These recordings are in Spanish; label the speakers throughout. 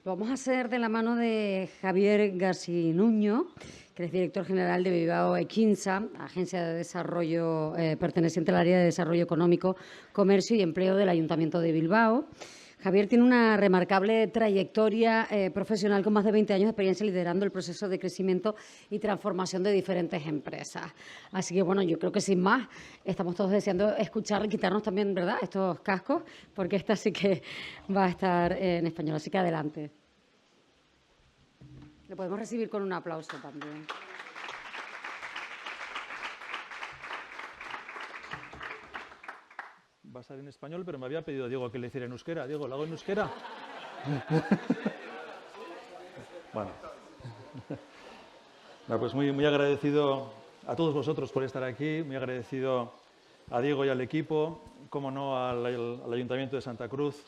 Speaker 1: Lo vamos a hacer de la mano de Javier Garcinuño, que es director general de Bilbao Ekinza, agencia de desarrollo perteneciente al área de desarrollo económico, comercio y empleo del Ayuntamiento de Bilbao. Javier tiene una remarcable trayectoria profesional con más de 20 años de experiencia liderando el proceso de crecimiento y transformación de diferentes empresas. Así que, bueno, yo creo que sin más, estamos todos deseando escuchar y quitarnos también, ¿verdad?, estos cascos, porque esta sí que va a estar en español. Así que adelante. Lo podemos recibir con un aplauso también.
Speaker 2: Va a ser en español, pero me había pedido Diego que le hiciera en euskera. Diego, ¿lo hago en euskera? Bueno. Pues muy agradecido a todos vosotros por estar aquí, muy agradecido a Diego y al equipo, como no al Ayuntamiento de Santa Cruz,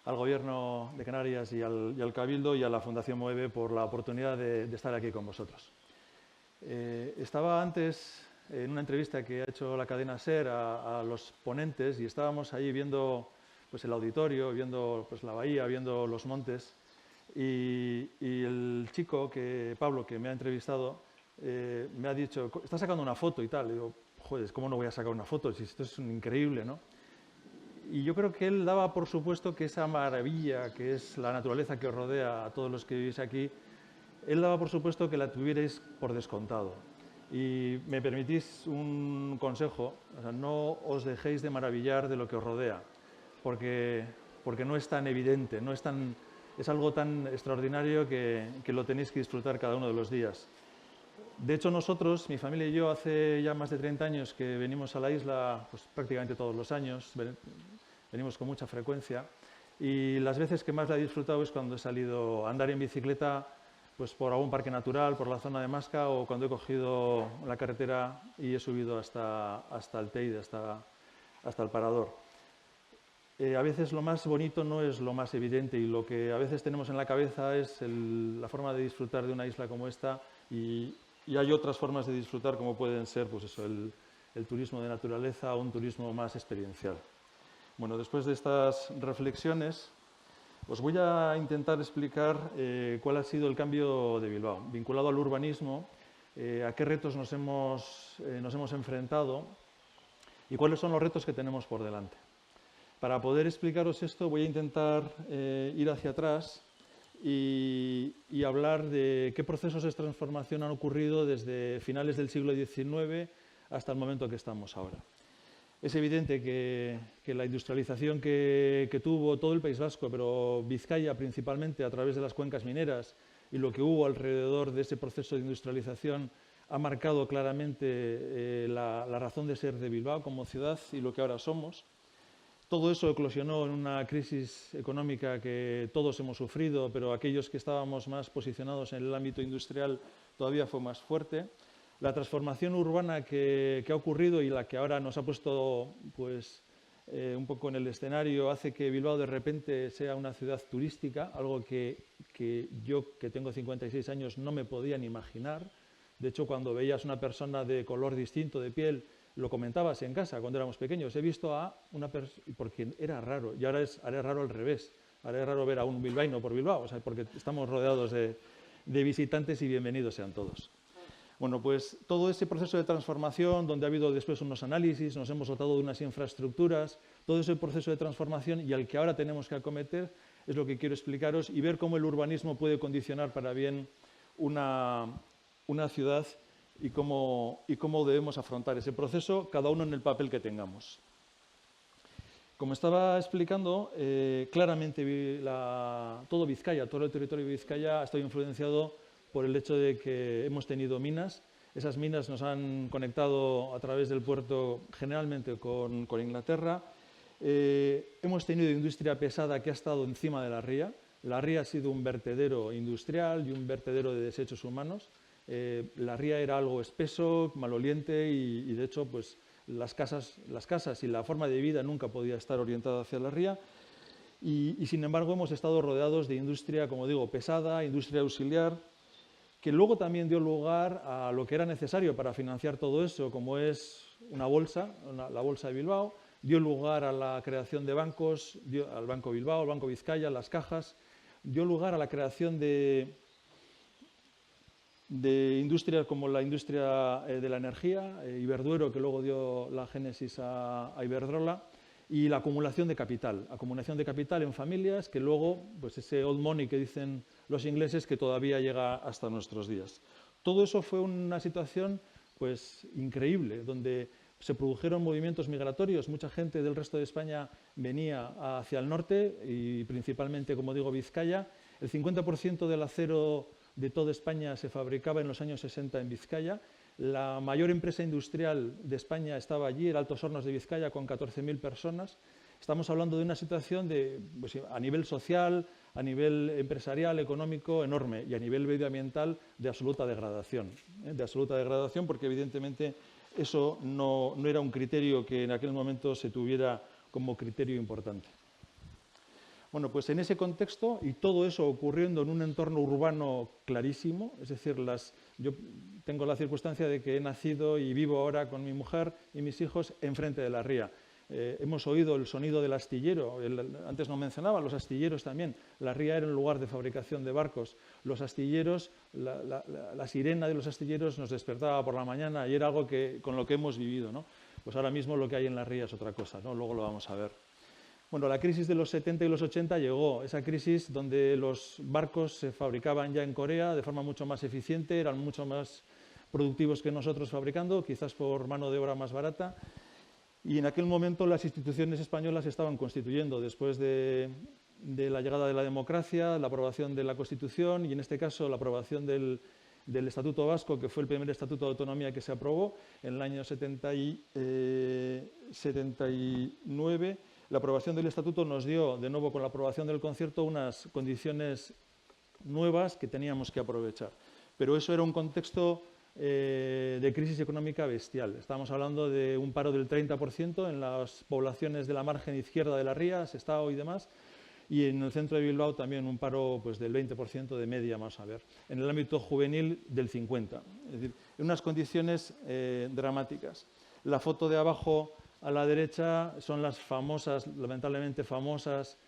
Speaker 2: al Gobierno de Canarias y al Cabildo y a la Fundación Moeve por la oportunidad de estar aquí con vosotros. Estaba antes en una entrevista que ha hecho la cadena SER a los ponentes y estábamos ahí viendo pues, el auditorio, viendo pues, la bahía, viendo los montes y el chico, Pablo, que me ha entrevistado, me ha dicho, está sacando una foto y tal. Y digo, joder, ¿cómo no voy a sacar una foto? Si esto es increíble, ¿no? Y yo creo que él daba por supuesto que esa maravilla que es la naturaleza que os rodea a todos los que vivís aquí, él daba por supuesto que la tuvierais por descontado. Y me permitís un consejo, o sea, no os dejéis de maravillar de lo que os rodea, porque no es tan evidente, es algo tan extraordinario que lo tenéis que disfrutar cada uno de los días. De hecho, nosotros, mi familia y yo, hace ya más de 30 años que venimos a la isla, pues prácticamente todos los años, venimos con mucha frecuencia, y las veces que más la he disfrutado es cuando he salido a andar en bicicleta pues por algún parque natural, por la zona de Masca, o cuando he cogido la carretera y he subido hasta el Teide, hasta el Parador. A veces lo más bonito no es lo más evidente y lo que a veces tenemos en la cabeza es la forma de disfrutar de una isla como esta y hay otras formas de disfrutar como pueden ser pues eso, el turismo de naturaleza o un turismo más experiencial. Bueno, después de estas reflexiones os voy a intentar explicar cuál ha sido el cambio de Bilbao, vinculado al urbanismo, a qué retos nos hemos enfrentado y cuáles son los retos que tenemos por delante. Para poder explicaros esto voy a intentar ir hacia atrás y hablar de qué procesos de transformación han ocurrido desde finales del siglo XIX hasta el momento que estamos ahora. Es evidente que la industrialización que tuvo todo el País Vasco, pero Vizcaya principalmente a través de las cuencas mineras y lo que hubo alrededor de ese proceso de industrialización ha marcado claramente la razón de ser de Bilbao como ciudad y lo que ahora somos. Todo eso eclosionó en una crisis económica que todos hemos sufrido, pero aquellos que estábamos más posicionados en el ámbito industrial todavía fue más fuerte. La transformación urbana que ha ocurrido y la que ahora nos ha puesto pues, un poco en el escenario hace que Bilbao de repente sea una ciudad turística, algo que yo, que tengo 56 años, no me podía ni imaginar. De hecho, cuando veías una persona de color distinto de piel, lo comentabas en casa cuando éramos pequeños. He visto a una persona, porque era raro, y ahora es raro al revés. Ahora es raro ver a un bilbaíno por Bilbao, o sea, porque estamos rodeados de visitantes y bienvenidos sean todos. Bueno, pues todo ese proceso de transformación, donde ha habido después unos análisis, nos hemos dotado de unas infraestructuras, todo ese proceso de transformación y al que ahora tenemos que acometer es lo que quiero explicaros y ver cómo el urbanismo puede condicionar para bien una ciudad y cómo debemos afrontar ese proceso, cada uno en el papel que tengamos. Como estaba explicando, claramente todo Vizcaya, todo el territorio de Vizcaya ha estado influenciado por el hecho de que hemos tenido minas. Esas minas nos han conectado a través del puerto generalmente con Inglaterra. Hemos tenido industria pesada que ha estado encima de la ría. La ría ha sido un vertedero industrial y un vertedero de desechos humanos. La ría era algo espeso, maloliente y de hecho pues, las casas y la forma de vida nunca podía estar orientada hacia la ría. Y sin embargo hemos estado rodeados de industria, como digo, pesada, industria auxiliar, que luego también dio lugar a lo que era necesario para financiar todo eso, como es una bolsa, la Bolsa de Bilbao, dio lugar a la creación de bancos, al Banco Bilbao, al Banco Vizcaya, las cajas, dio lugar a la creación de industrias como la industria de la energía, Iberduero, que luego dio la génesis a Iberdrola, y la acumulación de capital en familias, que luego, pues ese old money que dicen los ingleses, que todavía llega hasta nuestros días. Todo eso fue una situación pues increíble, donde se produjeron movimientos migratorios, mucha gente del resto de España venía hacia el norte y principalmente, como digo, Vizcaya. El 50% del acero de toda España se fabricaba en los años 60 en Vizcaya. La mayor empresa industrial de España estaba allí, era Altos Hornos de Vizcaya, con 14.000 personas. Estamos hablando de una situación pues, a nivel social, a nivel empresarial, económico, enorme, y a nivel medioambiental de absoluta degradación. De absoluta degradación, porque evidentemente eso no era un criterio que en aquel momento se tuviera como criterio importante. Bueno, pues en ese contexto, y todo eso ocurriendo en un entorno urbano clarísimo, es decir, yo tengo la circunstancia de que he nacido y vivo ahora con mi mujer y mis hijos enfrente de la ría. Hemos oído el sonido del astillero, antes no mencionaba, los astilleros también. La ría era un lugar de fabricación de barcos. Los astilleros, la sirena de los astilleros nos despertaba por la mañana y era algo con lo que hemos vivido, ¿no? Pues ahora mismo lo que hay en la ría es otra cosa, ¿no? Luego lo vamos a ver. Bueno, la crisis de los 70 y los 80 llegó, esa crisis donde los barcos se fabricaban ya en Corea de forma mucho más eficiente, eran mucho más productivos que nosotros fabricando, quizás por mano de obra más barata. Y en aquel momento las instituciones españolas se estaban constituyendo después de la llegada de la democracia, la aprobación de la Constitución y en este caso la aprobación del Estatuto Vasco, que fue el primer Estatuto de Autonomía que se aprobó en el año 79. La aprobación del Estatuto nos dio, de nuevo con la aprobación del concierto, unas condiciones nuevas que teníamos que aprovechar. Pero eso era un contexto de crisis económica bestial. Estábamos hablando de un paro del 30% en las poblaciones de la margen izquierda de la ría, Sestao y demás, y en el centro de Bilbao también un paro pues, del 20% de media, más a ver. En el ámbito juvenil del 50%. Es decir, en unas condiciones dramáticas. La foto de abajo a la derecha son las famosas, lamentablemente famosas,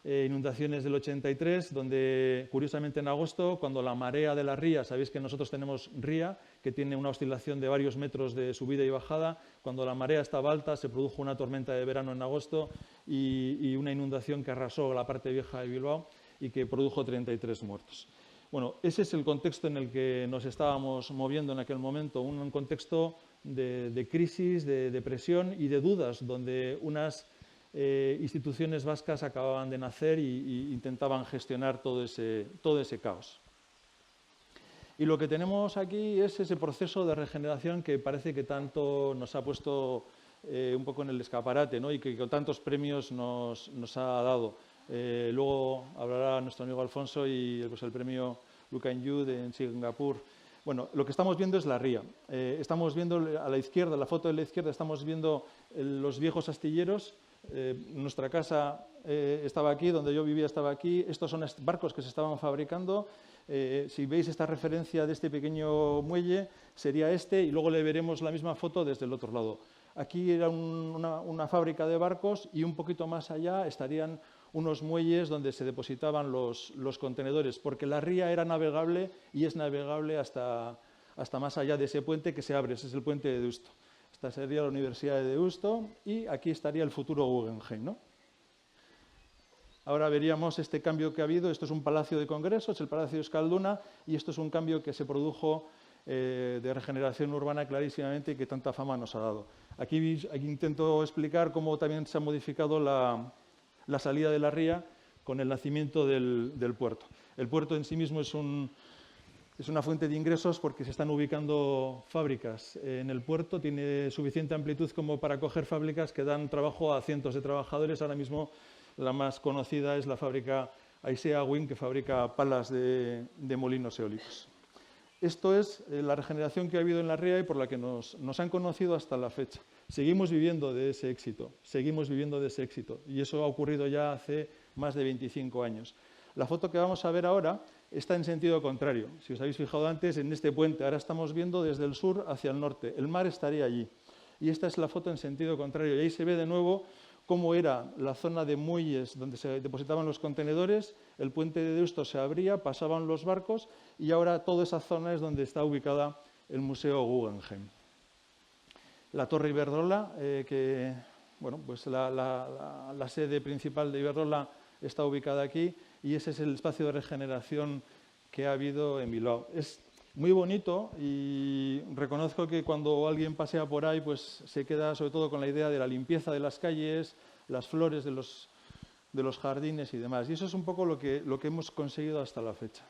Speaker 2: inundaciones del 83, donde curiosamente en agosto, cuando la marea de la ría, sabéis que nosotros tenemos ría, que tiene una oscilación de varios metros de subida y bajada, cuando la marea estaba alta se produjo una tormenta de verano en agosto y una inundación que arrasó la parte vieja de Bilbao y que produjo 33 muertos. Bueno, ese es el contexto en el que nos estábamos moviendo en aquel momento, un contexto de crisis, de depresión y de dudas, donde unas instituciones vascas acababan de nacer e intentaban gestionar todo ese caos. Y lo que tenemos aquí es ese proceso de regeneración que parece que tanto nos ha puesto un poco en el escaparate, ¿no? Y que con tantos premios nos ha dado. Luego hablará nuestro amigo Alfonso y pues, el premio Lee Kuan Yew en Singapur. Bueno, lo que estamos viendo es la ría. Estamos viendo a la izquierda, la foto de la izquierda, estamos viendo los viejos astilleros. Nuestra casa estaba aquí, donde yo vivía estaba aquí. Estos son barcos que se estaban fabricando. Si veis esta referencia de este pequeño muelle, sería este, y luego le veremos la misma foto desde el otro lado. Aquí era una fábrica de barcos y un poquito más allá estarían unos muelles donde se depositaban los contenedores, porque la ría era navegable y es navegable hasta más allá de ese puente que se abre. Ese es el puente de Deusto. Esta sería la Universidad de Deusto y aquí estaría el futuro Guggenheim, ¿no? Ahora veríamos este cambio que ha habido. Esto es un palacio de congresos, el Palacio de Euskalduna, y esto es un cambio que se produjo de regeneración urbana clarísimamente y que tanta fama nos ha dado. Aquí intento explicar cómo también se ha modificado la salida de la ría con el nacimiento del puerto. El puerto en sí mismo es una fuente de ingresos porque se están ubicando fábricas en el puerto, tiene suficiente amplitud como para acoger fábricas que dan trabajo a cientos de trabajadores. Ahora mismo la más conocida es la fábrica Aisea Wind, que fabrica palas de molinos eólicos. Esto es la regeneración que ha habido en la ría y por la que nos han conocido hasta la fecha. Seguimos viviendo de ese éxito, y eso ha ocurrido ya hace más de 25 años. La foto que vamos a ver ahora está en sentido contrario. Si os habéis fijado antes en este puente, ahora estamos viendo desde el sur hacia el norte. El mar estaría allí. Y esta es la foto en sentido contrario. Y ahí se ve de nuevo cómo era la zona de muelles donde se depositaban los contenedores, el puente de Deusto se abría, pasaban los barcos y ahora toda esa zona es donde está ubicada el Museo Guggenheim. La Torre Iberdrola, bueno, pues la sede principal de Iberdrola está ubicada aquí y ese es el espacio de regeneración que ha habido en Bilbao. Es muy bonito y reconozco que cuando alguien pasea por ahí pues se queda sobre todo con la idea de la limpieza de las calles, las flores de los jardines y demás. Y eso es un poco lo que hemos conseguido hasta la fecha.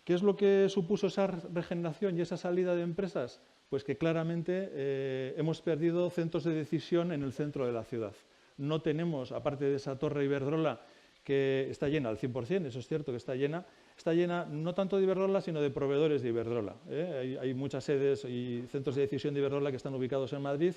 Speaker 2: ¿Qué es lo que supuso esa regeneración y esa salida de empresas? Pues que claramente hemos perdido centros de decisión en el centro de la ciudad. No tenemos, aparte de esa torre Iberdrola, que está llena al 100%, eso es cierto que está llena no tanto de Iberdrola, sino de proveedores de Iberdrola. Hay muchas sedes y centros de decisión de Iberdrola que están ubicados en Madrid.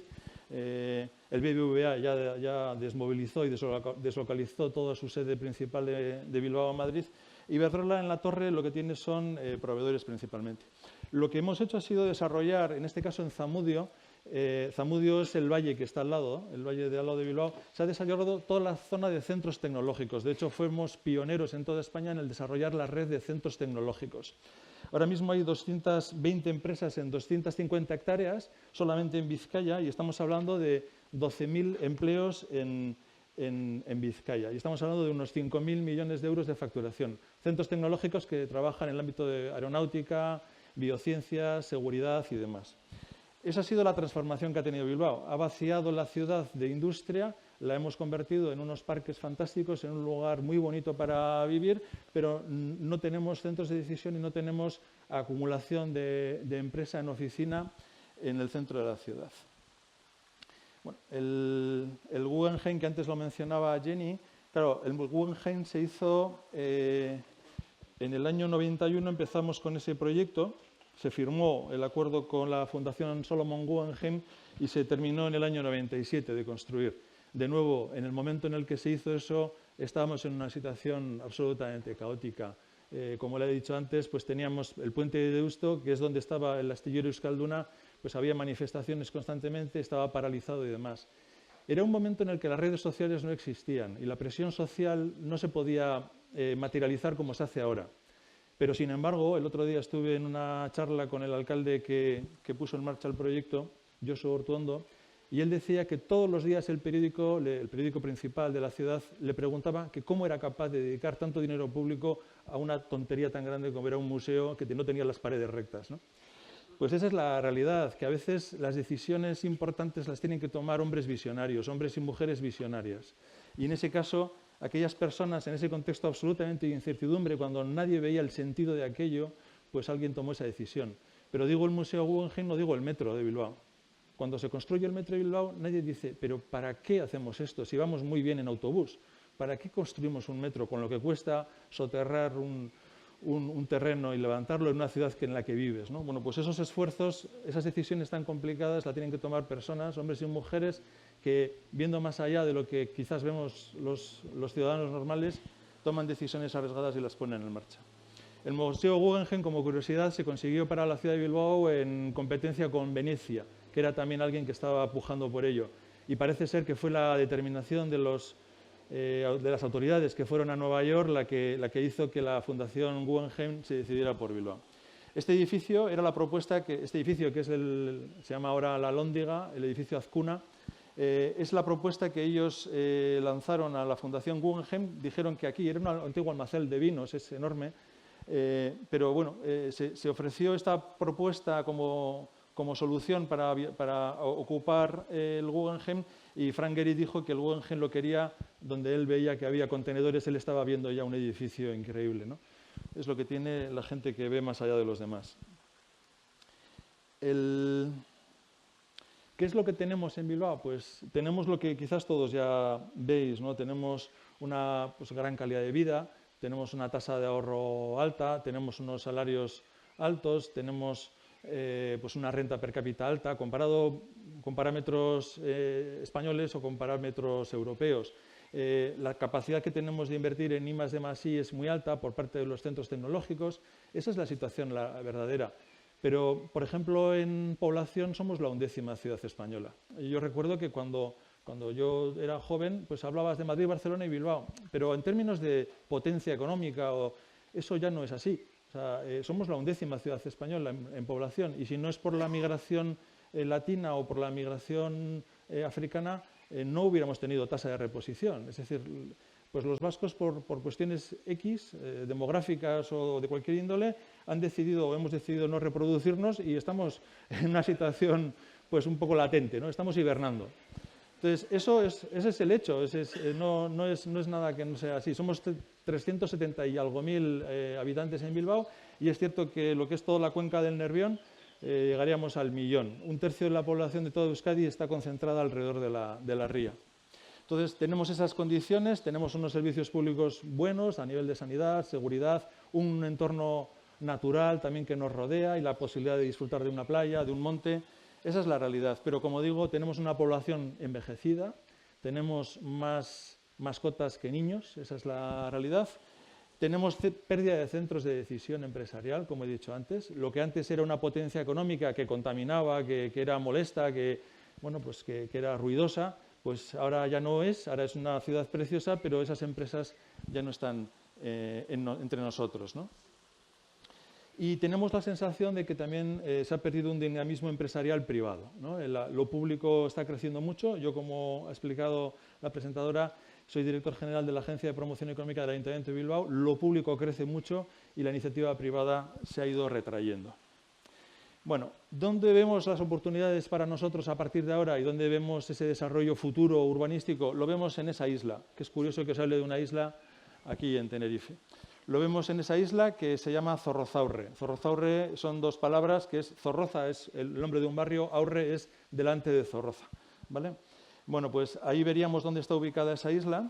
Speaker 2: El BBVA ya desmovilizó y deslocalizó toda su sede principal de Bilbao a Madrid. Iberdrola en la torre lo que tiene son proveedores principalmente. Lo que hemos hecho ha sido desarrollar, en este caso en Zamudio, Zamudio es el valle que está al lado, el valle de al lado de Bilbao, se ha desarrollado toda la zona de centros tecnológicos. De hecho, fuimos pioneros en toda España en el desarrollar la red de centros tecnológicos. Ahora mismo hay 220 empresas en 250 hectáreas, solamente en Vizcaya, y estamos hablando de 12.000 empleos en Vizcaya. Y estamos hablando de unos 5.000 millones de euros de facturación. Centros tecnológicos que trabajan en el ámbito de aeronáutica, biociencias, seguridad y demás. Esa ha sido la transformación que ha tenido Bilbao. Ha vaciado la ciudad de industria, la hemos convertido en unos parques fantásticos, en un lugar muy bonito para vivir, pero no tenemos centros de decisión y no tenemos acumulación de empresa en oficina en el centro de la ciudad. Bueno, el Guggenheim, que antes lo mencionaba Jenny, claro, el Guggenheim se hizo en el año 91, empezamos con ese proyecto. Se firmó el acuerdo con la Fundación Solomon Guggenheim y se terminó en el año 97 de construir. De nuevo, en el momento en el que se hizo eso, estábamos en una situación absolutamente caótica. Como le he dicho antes, pues teníamos el puente de Deusto, que es donde estaba el astillero Euskalduna, pues había manifestaciones constantemente, estaba paralizado y demás. Era un momento en el que las redes sociales no existían y la presión social no se podía materializar como se hace ahora. Pero, sin embargo, el otro día estuve en una charla con el alcalde que puso en marcha el proyecto, Josu Ortuondo, y él decía que todos los días el periódico principal de la ciudad le preguntaba que cómo era capaz de dedicar tanto dinero público a una tontería tan grande como era un museo que no tenía las paredes rectas, ¿no? Pues esa es la realidad, que a veces las decisiones importantes las tienen que tomar hombres visionarios, hombres y mujeres visionarias. Y en ese caso, aquellas personas en ese contexto absolutamente de incertidumbre, cuando nadie veía el sentido de aquello, pues alguien tomó esa decisión. Pero digo el Museo Guggenheim, no digo el metro de Bilbao. Cuando se construye el metro de Bilbao, nadie dice, pero ¿para qué hacemos esto? Si vamos muy bien en autobús, ¿para qué construimos un metro con lo que cuesta soterrar un terreno y levantarlo en una ciudad en la que vives, ¿no? Bueno, pues esos esfuerzos, esas decisiones tan complicadas las tienen que tomar personas, hombres y mujeres, que viendo más allá de lo que quizás vemos los ciudadanos normales, toman decisiones arriesgadas y las ponen en marcha. El Museo Guggenheim, como curiosidad, se consiguió para la ciudad de Bilbao en competencia con Venecia, que era también alguien que estaba pujando por ello. Y parece ser que fue la determinación de las autoridades que fueron a Nueva York la que hizo que la Fundación Guggenheim se decidiera por Bilbao. Este edificio era la propuesta que se llama ahora La Lóndiga, el edificio Azcuna. Es la propuesta que ellos lanzaron a la Fundación Guggenheim. Dijeron que aquí era un antiguo almacén de vinos, es enorme, pero bueno, se ofreció esta propuesta como solución para ocupar el Guggenheim, y Frank Gehry dijo que el Guggenheim lo quería donde él veía que había contenedores, él estaba viendo ya un edificio increíble, ¿no? Es lo que tiene la gente que ve más allá de los demás. ¿Qué es lo que tenemos en Bilbao? Pues tenemos lo que quizás todos ya veis, ¿no? Tenemos una gran calidad de vida, tenemos una tasa de ahorro alta, tenemos unos salarios altos, tenemos una renta per cápita alta comparado con parámetros españoles o con parámetros europeos. La capacidad que tenemos de invertir en I+D+I es muy alta por parte de los centros tecnológicos. Esa es la situación verdadera. Pero, por ejemplo, en población somos la 11ª ciudad española. Y yo recuerdo que cuando yo era joven, pues hablabas de Madrid, Barcelona y Bilbao, pero en términos de potencia económica, eso ya no es así. O sea, somos la 11ª ciudad española en población, y si no es por la migración latina o por la migración africana, no hubiéramos tenido tasa de reposición. Es decir, pues los vascos, por cuestiones X, demográficas o de cualquier índole, hemos decidido no reproducirnos y estamos en una situación pues un poco latente, ¿no? Estamos hibernando. Entonces, ese es el hecho, no es nada que no sea así. Somos 370 y algo mil habitantes en Bilbao, y es cierto que lo que es toda la cuenca del Nervión llegaríamos al 1.000.000. 1/3 de la población de toda Euskadi está concentrada alrededor de la ría. Entonces, tenemos esas condiciones, tenemos unos servicios públicos buenos a nivel de sanidad, seguridad, un entorno natural también que nos rodea y la posibilidad de disfrutar de una playa, de un monte. Esa es la realidad, pero como digo, tenemos una población envejecida, tenemos más mascotas que niños, esa es la realidad. Tenemos pérdida de centros de decisión empresarial, como he dicho antes. Lo que antes era una potencia económica que contaminaba, que era molesta, que era ruidosa, pues ahora ya no es, ahora es una ciudad preciosa, pero esas empresas ya no están entre nosotros, ¿no? Y tenemos la sensación de que también se ha perdido un dinamismo empresarial privado, ¿no? Lo público está creciendo mucho. Yo, como ha explicado la presentadora, soy director general de la Agencia de Promoción Económica del Ayuntamiento de Bilbao. Lo público crece mucho y la iniciativa privada se ha ido retrayendo. Bueno, ¿dónde vemos las oportunidades para nosotros a partir de ahora y dónde vemos ese desarrollo futuro urbanístico? Lo vemos en esa isla, que es curioso que se hable de una isla aquí en Tenerife. Lo vemos en esa isla que se llama Zorrozaurre. Zorrozaurre son dos palabras, que es Zorroza, es el nombre de un barrio, Aurre es delante de Zorroza, ¿vale? Bueno, pues ahí veríamos dónde está ubicada esa isla,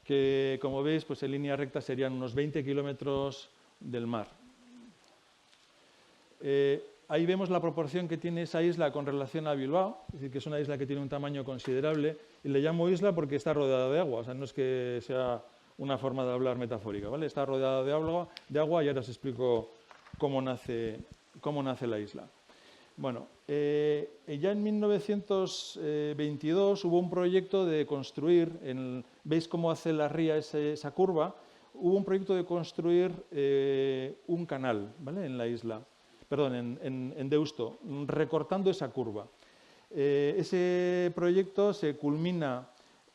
Speaker 2: que como veis, pues en línea recta serían unos 20 kilómetros del mar. Ahí vemos la proporción que tiene esa isla con relación a Bilbao, es decir, que es una isla que tiene un tamaño considerable, y le llamo isla porque está rodeada de agua, o sea, no es que sea una forma de hablar metafórica, ¿vale? Está rodeada de agua y ahora os explico cómo nace la isla. Bueno, ya en 1922 hubo un proyecto de construir, ¿veis cómo hace la ría esa curva? Hubo un proyecto de construir un canal, ¿vale? En la isla, perdón, en Deusto, recortando esa curva. Ese proyecto se culmina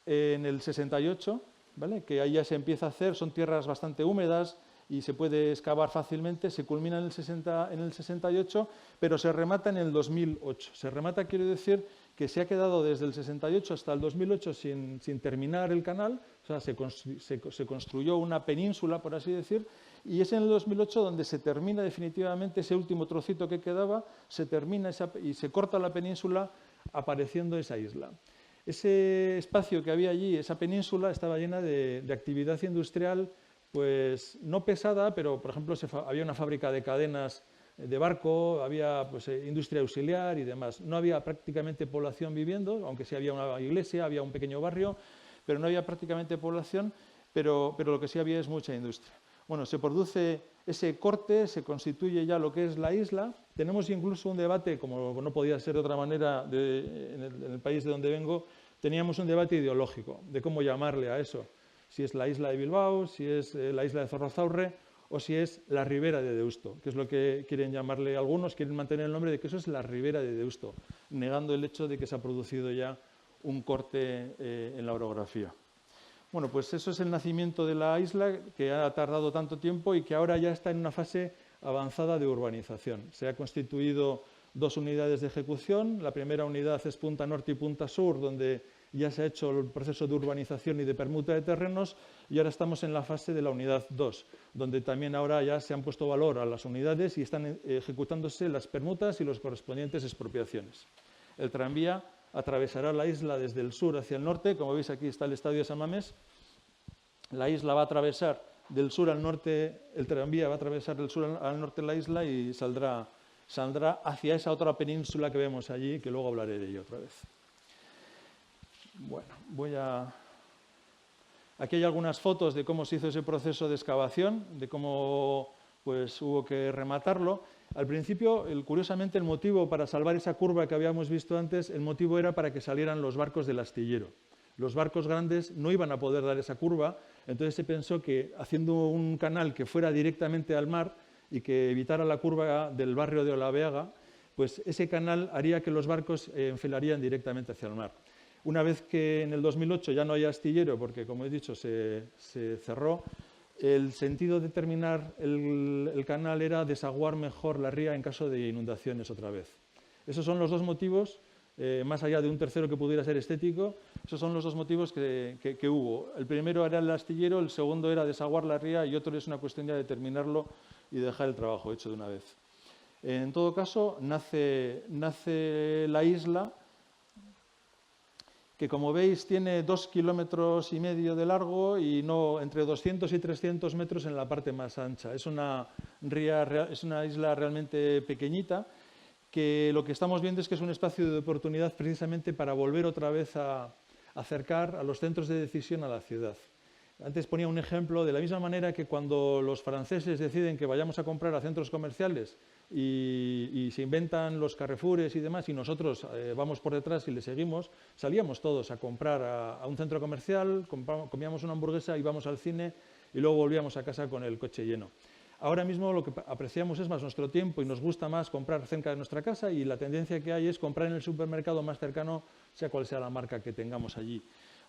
Speaker 2: en el 68, ¿vale? Que ahí ya se empieza a hacer, son tierras bastante húmedas y se puede excavar fácilmente, se culmina en el 68, pero se remata en el 2008. Se remata quiere decir que se ha quedado desde el 68 hasta el 2008 sin terminar el canal, o sea, se construyó una península, por así decir, y es en el 2008 donde se termina definitivamente ese último trocito que quedaba, se termina y se corta la península apareciendo esa isla. Ese espacio que había allí, esa península, estaba llena de actividad industrial, pues no pesada, pero por ejemplo había una fábrica de cadenas de barco, había pues, industria auxiliar y demás. No había prácticamente población viviendo, aunque sí había una iglesia, había un pequeño barrio, pero no había prácticamente población, pero lo que sí había es mucha industria. Bueno, se produce ese corte, se constituye ya lo que es la isla. Tenemos incluso un debate, como no podía ser de otra manera en el país de donde vengo, teníamos un debate ideológico de cómo llamarle a eso. Si es la isla de Bilbao, si es la isla de Zorrozaurre o si es la Ribera de Deusto, que es lo que quieren llamarle algunos, quieren mantener el nombre de que eso es la Ribera de Deusto, negando el hecho de que se ha producido ya un corte en la orografía. Bueno, pues eso es el nacimiento de la isla, que ha tardado tanto tiempo y que ahora ya está en una fase avanzada de urbanización. Se han constituido 2 unidades de ejecución. La primera unidad es Punta Norte y Punta Sur, donde ya se ha hecho el proceso de urbanización y de permuta de terrenos, y ahora estamos en la fase de la unidad 2, donde también ahora ya se han puesto valor a las unidades y están ejecutándose las permutas y las correspondientes expropiaciones. El tranvía atravesará la isla desde el sur hacia el norte. Como veis, aquí está el estadio de San Mamés. La isla va a atravesar del sur al norte, el tranvía va a atravesar del sur al norte la isla y saldrá hacia esa otra península que vemos allí, que luego hablaré de ello otra vez. Bueno, aquí hay algunas fotos de cómo se hizo ese proceso de excavación, de cómo pues, hubo que rematarlo. Al principio, curiosamente, el motivo para salvar esa curva que habíamos visto antes, el motivo era para que salieran los barcos del astillero. Los barcos grandes no iban a poder dar esa curva, entonces se pensó que haciendo un canal que fuera directamente al mar y que evitara la curva del barrio de Olaveaga, pues ese canal haría que los barcos enfilarían directamente hacia el mar. Una vez que en el 2008 ya no hay astillero, porque como he dicho se cerró, el sentido de terminar el canal era desaguar mejor la ría en caso de inundaciones otra vez. Esos son los dos motivos, más allá de un tercero que pudiera ser estético, esos son los dos motivos que hubo. El primero era el astillero, el segundo era desaguar la ría y otro es una cuestión ya de terminarlo y dejar el trabajo hecho de una vez. En todo caso, nace la isla, que como veis tiene 2,5 kilómetros de largo y entre 200 y 300 metros en la parte más ancha. Es una isla realmente pequeñita, que lo que estamos viendo es que es un espacio de oportunidad precisamente para volver otra vez a acercar a los centros de decisión a la ciudad. Antes ponía un ejemplo, de la misma manera que cuando los franceses deciden que vayamos a comprar a centros comerciales y se inventan los Carrefours y demás, y nosotros vamos por detrás y le seguimos, salíamos todos a comprar a un centro comercial, comíamos una hamburguesa, íbamos al cine y luego volvíamos a casa con el coche lleno. Ahora mismo lo que apreciamos es más nuestro tiempo y nos gusta más comprar cerca de nuestra casa, y la tendencia que hay es comprar en el supermercado más cercano, sea cual sea la marca que tengamos allí.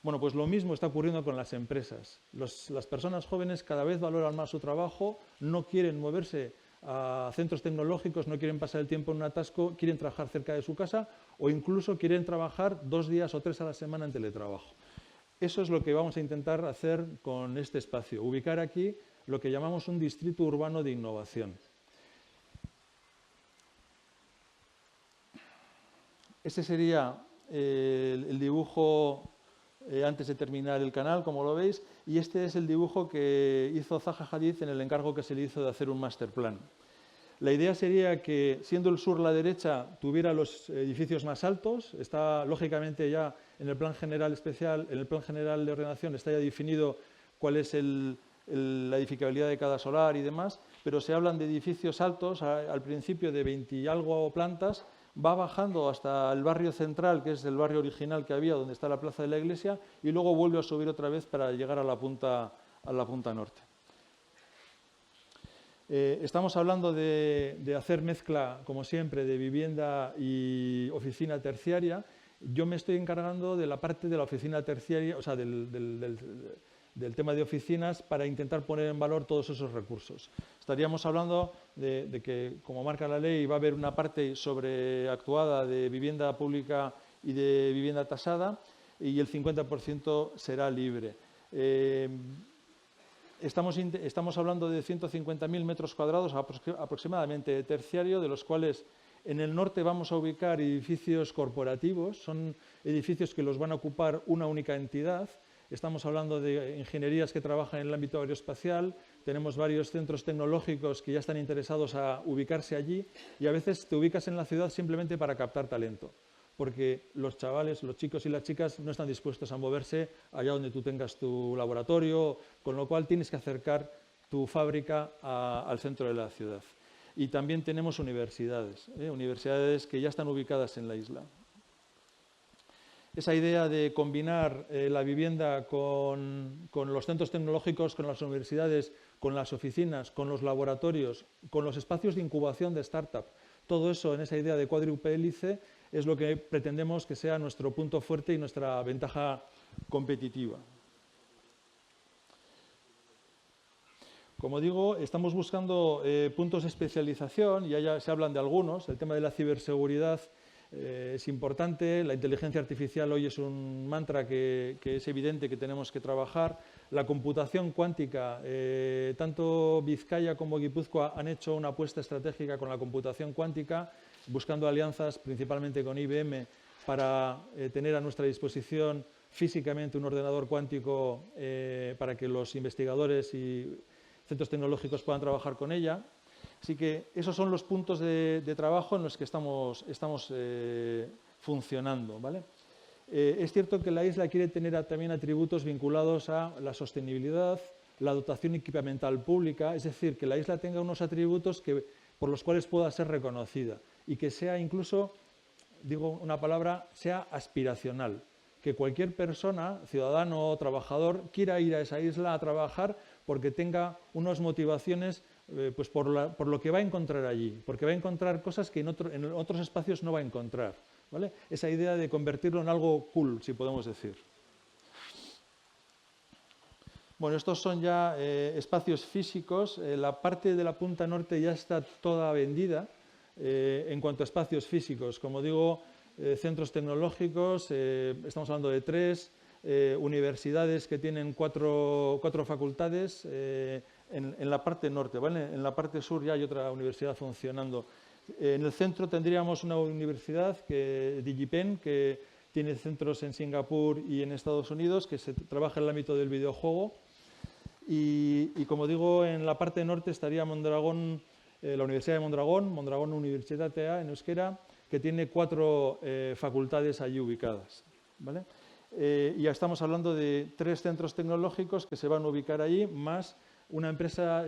Speaker 2: Bueno, pues lo mismo está ocurriendo con las empresas. Las personas jóvenes cada vez valoran más su trabajo, no quieren moverse a centros tecnológicos, no quieren pasar el tiempo en un atasco, quieren trabajar cerca de su casa o incluso quieren trabajar 2 días o 3 a la semana en teletrabajo. Eso es lo que vamos a intentar hacer con este espacio, ubicar aquí lo que llamamos un distrito urbano de innovación. Este sería el dibujo antes de terminar el canal, como lo veis, y este es el dibujo que hizo Zaha Hadid en el encargo que se le hizo de hacer un master plan. La idea sería que, siendo el sur la derecha, tuviera los edificios más altos. Está, lógicamente, ya en el plan general especial, en el plan general de ordenación, está ya definido cuál es la edificabilidad de cada solar y demás, pero se hablan de edificios altos, al principio de 20 y algo plantas, va bajando hasta el barrio central, que es el barrio original que había, donde está la plaza de la iglesia, y luego vuelve a subir otra vez para llegar a la punta norte. Estamos hablando de hacer mezcla, como siempre, de vivienda y oficina terciaria. Yo me estoy encargando de la parte de la oficina terciaria, o sea, del tema de oficinas, para intentar poner en valor todos esos recursos. Estaríamos hablando de que, como marca la ley, va a haber una parte sobreactuada de vivienda pública y de vivienda tasada, y el 50% será libre. Estamos hablando de 150.000 metros cuadrados aproximadamente de terciario, de los cuales en el norte vamos a ubicar edificios corporativos. Son edificios que los van a ocupar una única entidad. Estamos hablando de ingenierías que trabajan en el ámbito aeroespacial, tenemos varios centros tecnológicos que ya están interesados a ubicarse allí, y a veces te ubicas en la ciudad simplemente para captar talento, porque los chavales, los chicos y las chicas no están dispuestos a moverse allá donde tú tengas tu laboratorio, con lo cual tienes que acercar tu fábrica al centro de la ciudad. Y también tenemos universidades que ya están ubicadas en la isla. Esa idea de combinar la vivienda con los centros tecnológicos, con las universidades, con las oficinas, con los laboratorios, con los espacios de incubación de startup, todo eso en esa idea de cuádruple hélice es lo que pretendemos que sea nuestro punto fuerte y nuestra ventaja competitiva. Como digo, estamos buscando puntos de especialización, y ya se hablan de algunos. El tema de la ciberseguridad es importante, la inteligencia artificial hoy es un mantra que es evidente que tenemos que trabajar. La computación cuántica, tanto Vizcaya como Guipúzcoa han hecho una apuesta estratégica con la computación cuántica, buscando alianzas principalmente con IBM para tener a nuestra disposición físicamente un ordenador cuántico para que los investigadores y centros tecnológicos puedan trabajar con ella. Así que esos son los puntos de trabajo en los que estamos funcionando, ¿vale? Es cierto que la isla quiere tener también atributos vinculados a la sostenibilidad, la dotación equipamental pública, es decir, que la isla tenga unos atributos que por los cuales pueda ser reconocida y que sea incluso, digo una palabra, sea aspiracional. Que cualquier persona, ciudadano o trabajador, quiera ir a esa isla a trabajar porque tenga unas motivaciones pues por lo que va a encontrar allí, porque va a encontrar cosas que en otros espacios no va a encontrar, ¿vale? Esa idea de convertirlo en algo cool, si podemos decir. Bueno, estos son ya espacios físicos. La parte de la punta norte ya está toda vendida en cuanto a espacios físicos. Como digo, centros tecnológicos, estamos hablando de 3, universidades que tienen cuatro facultades en la parte norte, ¿vale? En la parte sur ya hay otra universidad funcionando. En el centro tendríamos una universidad, DigiPen, que tiene centros en Singapur y en Estados Unidos, que se trabaja en el ámbito del videojuego. Y como digo, en la parte norte estaría Mondragón, la Universidad de Mondragón, Mondragón Universitatea en euskera, que tiene 4 facultades allí ubicadas, ¿vale? Y ya estamos hablando de 3 centros tecnológicos que se van a ubicar allí, más una empresa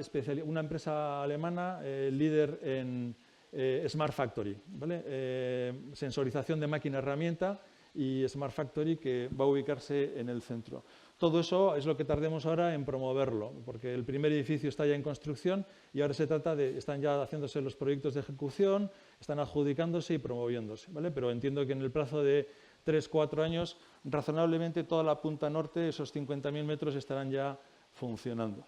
Speaker 2: alemana líder en Smart Factory, ¿vale? Sensorización de máquina-herramienta y Smart Factory, que va a ubicarse en el centro. Todo eso es lo que tardemos ahora en promoverlo, porque el primer edificio está ya en construcción y ahora se trata de, están ya haciéndose los proyectos de ejecución, están adjudicándose y promoviéndose, ¿vale? Pero entiendo que en el plazo de 3-4 años, razonablemente toda la punta norte, esos 50.000 metros, estarán ya funcionando.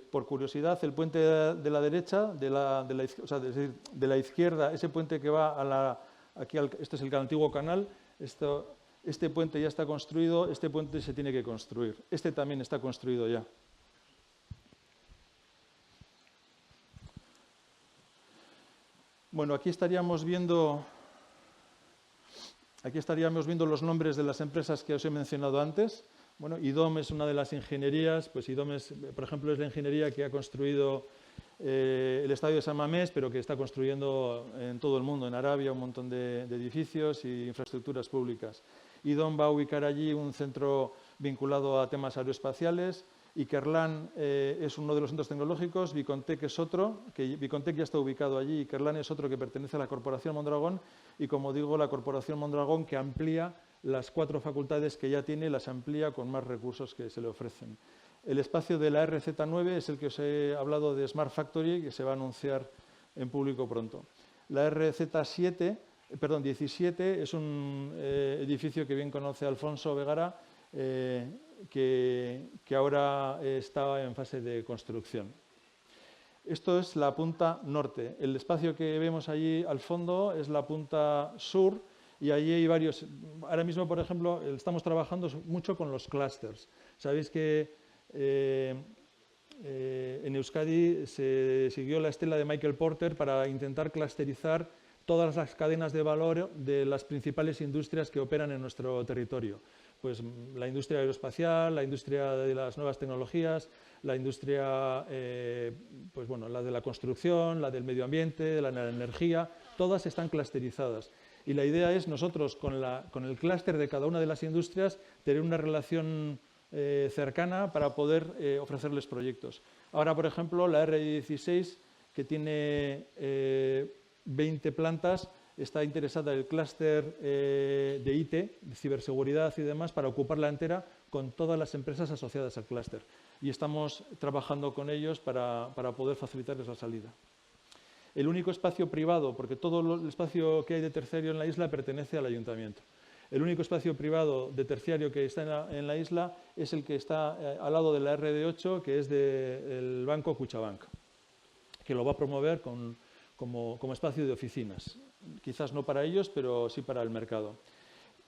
Speaker 2: Por curiosidad, el puente de la derecha, de la izquierda, ese puente que va aquí este es el antiguo canal, este puente ya está construido, este puente se tiene que construir. Este también está construido ya. Bueno, aquí estaríamos viendo los nombres de las empresas que os he mencionado antes. Bueno, IDOM es una de las ingenierías, pues IDOM por ejemplo, es la ingeniería que ha construido el estadio de San Mamés, pero que está construyendo en todo el mundo, en Arabia, un montón de edificios e infraestructuras públicas. IDOM va a ubicar allí un centro vinculado a temas aeroespaciales. Ikerlan es uno de los centros tecnológicos, Vicontec es otro, que Vicontec ya está ubicado allí, Ikerlan es otro que pertenece a la Corporación Mondragón y, como digo, la Corporación Mondragón, que amplía las 4 facultades que ya tiene, las amplía con más recursos que se le ofrecen. El espacio de la RZ9 es el que os he hablado de Smart Factory, que se va a anunciar en público pronto. La RZ17 es un edificio que bien conoce Alfonso Vegara, que ahora está en fase de construcción. Esto es la punta norte. El espacio que vemos allí al fondo es la punta sur y allí hay varios. Ahora mismo, por ejemplo, estamos trabajando mucho con los clústeres. Sabéis que en Euskadi se siguió la estela de Michael Porter para intentar clusterizar todas las cadenas de valor de las principales industrias que operan en nuestro territorio. Pues la industria aeroespacial, la industria de las nuevas tecnologías, la industria pues bueno, la de la construcción, la del medio ambiente, la de la energía, todas están clusterizadas. Y la idea es nosotros, con el clúster de cada una de las industrias, tener una relación cercana para poder ofrecerles proyectos. Ahora, por ejemplo, la R16, que tiene 20 plantas, está interesada en el clúster de IT, de ciberseguridad y demás, para ocuparla entera con todas las empresas asociadas al clúster. Y estamos trabajando con ellos para poder facilitarles la salida. El único espacio privado, porque todo el espacio que hay de terciario en la isla pertenece al ayuntamiento. El único espacio privado de terciario que está en la isla es el que está al lado de la RD8, que es del banco Kutxabank, que lo va a promover como espacio de oficinas. Quizás no para ellos, pero sí para el mercado.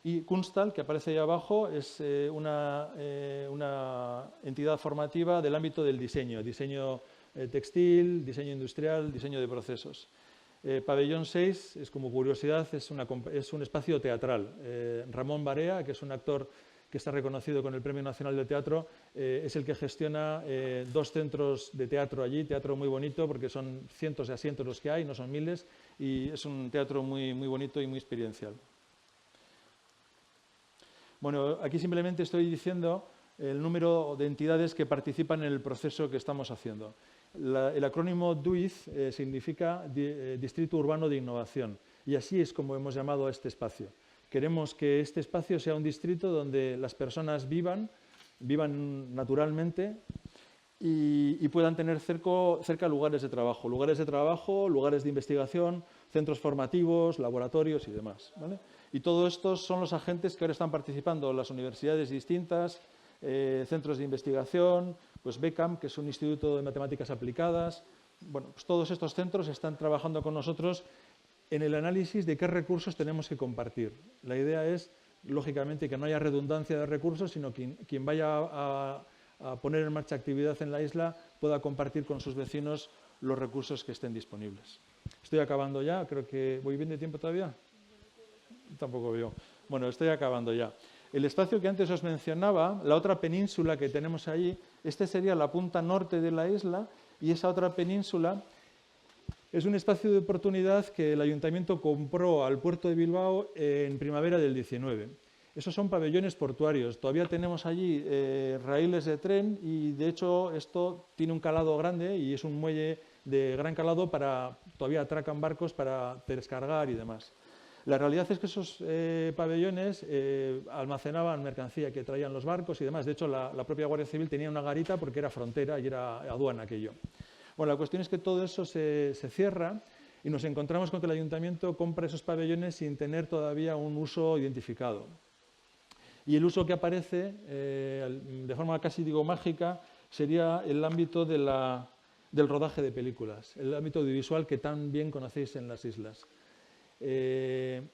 Speaker 2: Y Kunstal, que aparece ahí abajo, es una entidad formativa del ámbito del diseño textil, diseño industrial, diseño de procesos. Pabellón 6, es como curiosidad, es un espacio teatral. Ramón Barea, que es un actor que está reconocido con el Premio Nacional de Teatro, es el que gestiona 2 centros de teatro allí, teatro muy bonito porque son cientos de asientos los que hay, no son miles, y es un teatro muy, muy bonito y muy experiencial. Bueno, aquí simplemente estoy diciendo el número de entidades que participan en el proceso que estamos haciendo. El acrónimo DUIZ significa Distrito Urbano de Innovación, y así es como hemos llamado a este espacio. Queremos que este espacio sea un distrito donde las personas vivan naturalmente y puedan tener cerca lugares de trabajo, lugares de investigación, centros formativos, laboratorios y demás, ¿vale? Y todos estos son los agentes que ahora están participando, las universidades distintas, centros de investigación, pues BECAM, que es un instituto de matemáticas aplicadas. Bueno, pues todos estos centros están trabajando con nosotros en el análisis de qué recursos tenemos que compartir. La idea es, lógicamente, que no haya redundancia de recursos, sino que quien vaya a poner en marcha actividad en la isla pueda compartir con sus vecinos los recursos que estén disponibles. Estoy acabando ya, creo que... ¿Voy bien de tiempo todavía? Tampoco veo. Bueno, estoy acabando ya. El espacio que antes os mencionaba, la otra península que tenemos allí, este sería la punta norte de la isla, y esa otra península es un espacio de oportunidad que el Ayuntamiento compró al puerto de Bilbao en primavera del 19. Esos son pabellones portuarios. Todavía tenemos allí raíles de tren y, de hecho, esto tiene un calado grande y es un muelle de gran calado todavía atracan barcos para descargar y demás. La realidad es que esos pabellones almacenaban mercancía que traían los barcos y demás. De hecho, la propia Guardia Civil tenía una garita porque era frontera y era aduana aquello. Bueno, la cuestión es que todo eso se cierra y nos encontramos con que el Ayuntamiento compra esos pabellones sin tener todavía un uso identificado. Y el uso que aparece, de forma casi digo mágica, sería el ámbito del rodaje de películas, el ámbito audiovisual que tan bien conocéis en las islas.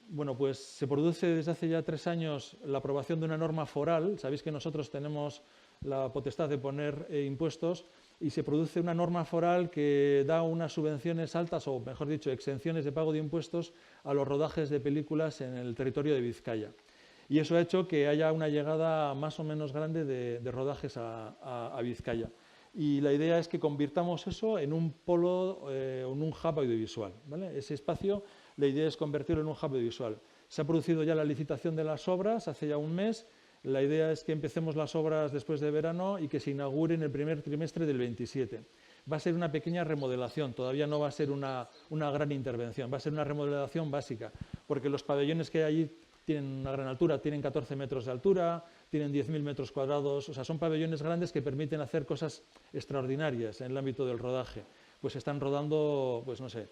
Speaker 2: Bueno, pues se produce desde hace ya 3 años la aprobación de una norma foral. Sabéis que nosotros tenemos la potestad de poner impuestos y se produce una norma foral que da unas subvenciones altas, o mejor dicho, exenciones de pago de impuestos a los rodajes de películas en el territorio de Vizcaya. Y eso ha hecho que haya una llegada más o menos grande de rodajes a Vizcaya. Y la idea es que convirtamos eso en un polo, en un hub audiovisual, ¿vale? Ese espacio, la idea es convertirlo en un hub audiovisual. Se ha producido ya la licitación de las obras hace ya un mes. La idea es que empecemos las obras después de verano y que se inauguren el primer trimestre del 27. Va a ser una pequeña remodelación, todavía no va a ser una gran intervención, va a ser una remodelación básica, porque los pabellones que hay allí tienen una gran altura, tienen 14 metros de altura, tienen 10.000 metros cuadrados, o sea, son pabellones grandes que permiten hacer cosas extraordinarias en el ámbito del rodaje. Pues están rodando, pues no sé,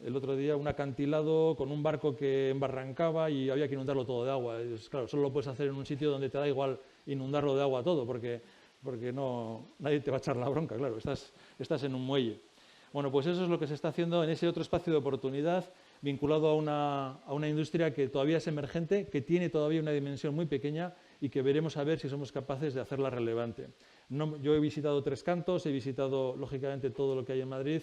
Speaker 2: el otro día un acantilado con un barco que embarrancaba y había que inundarlo todo de agua. Y, claro, solo lo puedes hacer en un sitio donde te da igual inundarlo de agua todo, porque nadie te va a echar la bronca, claro, estás en un muelle. Bueno, pues eso es lo que se está haciendo en ese otro espacio de oportunidad vinculado a una industria que todavía es emergente, que tiene todavía una dimensión muy pequeña y que veremos a ver si somos capaces de hacerla relevante. Yo he visitado Tres Cantos, he visitado lógicamente todo lo que hay en Madrid,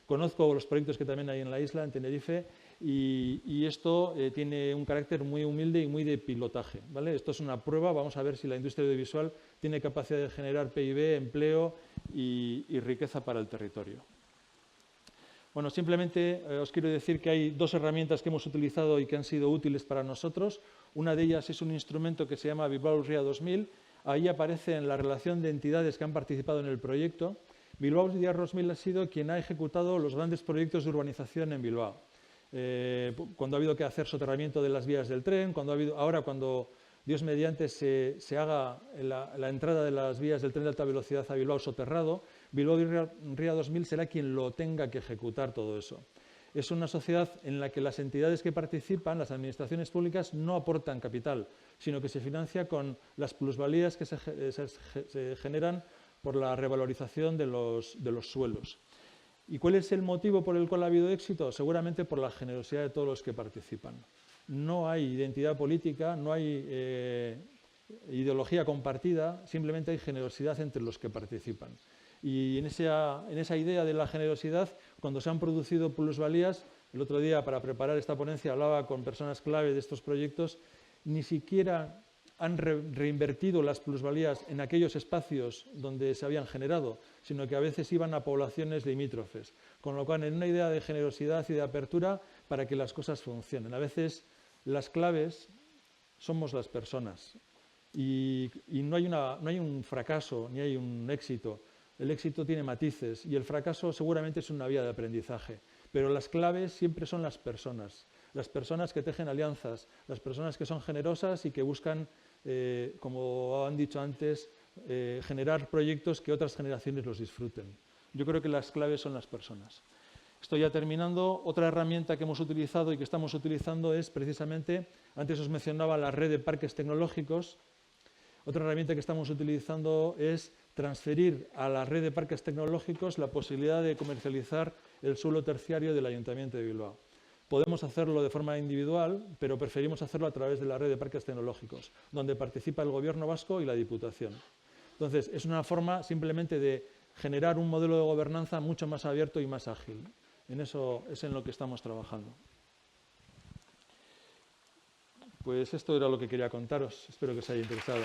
Speaker 2: conozco los proyectos que también hay en la isla, en Tenerife, y esto tiene un carácter muy humilde y muy de pilotaje, ¿vale? Esto es una prueba, vamos a ver si la industria audiovisual tiene capacidad de generar PIB, empleo y riqueza para el territorio. Bueno, simplemente os quiero decir que hay 2 herramientas que hemos utilizado y que han sido útiles para nosotros. Una de ellas es un instrumento que se llama Bilbao Ría 2000. Ahí aparece en la relación de entidades que han participado en el proyecto. Bilbao Ría 2000 ha sido quien ha ejecutado los grandes proyectos de urbanización en Bilbao. Cuando ha habido que hacer soterramiento de las vías del tren, ahora cuando Dios mediante se haga la entrada de las vías del tren de alta velocidad a Bilbao soterrado, Bilbao Ría 2000 será quien lo tenga que ejecutar todo eso. Es una sociedad en la que las entidades que participan, las administraciones públicas, no aportan capital, sino que se financia con las plusvalías que se generan por la revalorización de los suelos. ¿Y cuál es el motivo por el cual ha habido éxito? Seguramente por la generosidad de todos los que participan. No hay identidad política, no hay ideología compartida, simplemente hay generosidad entre los que participan. Y en esa idea de la generosidad, cuando se han producido plusvalías, el otro día para preparar esta ponencia hablaba con personas clave de estos proyectos, ni siquiera han reinvertido las plusvalías en aquellos espacios donde se habían generado, sino que a veces iban a poblaciones limítrofes. Con lo cual, en una idea de generosidad y de apertura para que las cosas funcionen. A veces las claves somos las personas y no hay un fracaso ni hay un éxito. el éxito tiene matices y el fracaso seguramente es una vía de aprendizaje, pero las claves siempre son las personas que tejen alianzas, las personas que son generosas y que buscan, como han dicho antes, generar proyectos que otras generaciones los disfruten. Yo creo que las claves son las personas. Estoy ya terminando. Otra herramienta que hemos utilizado y que estamos utilizando es precisamente, antes os mencionaba la red de parques tecnológicos. Otra herramienta que estamos utilizando es transferir a la red de parques tecnológicos la posibilidad de comercializar el suelo terciario del Ayuntamiento de Bilbao. Podemos hacerlo de forma individual, pero preferimos hacerlo a través de la red de parques tecnológicos, donde participa el Gobierno vasco y la Diputación. Entonces, es una forma simplemente de generar un modelo de gobernanza mucho más abierto y más ágil. En eso es en lo que estamos trabajando. Pues esto era lo que quería contaros. Espero que os haya interesado.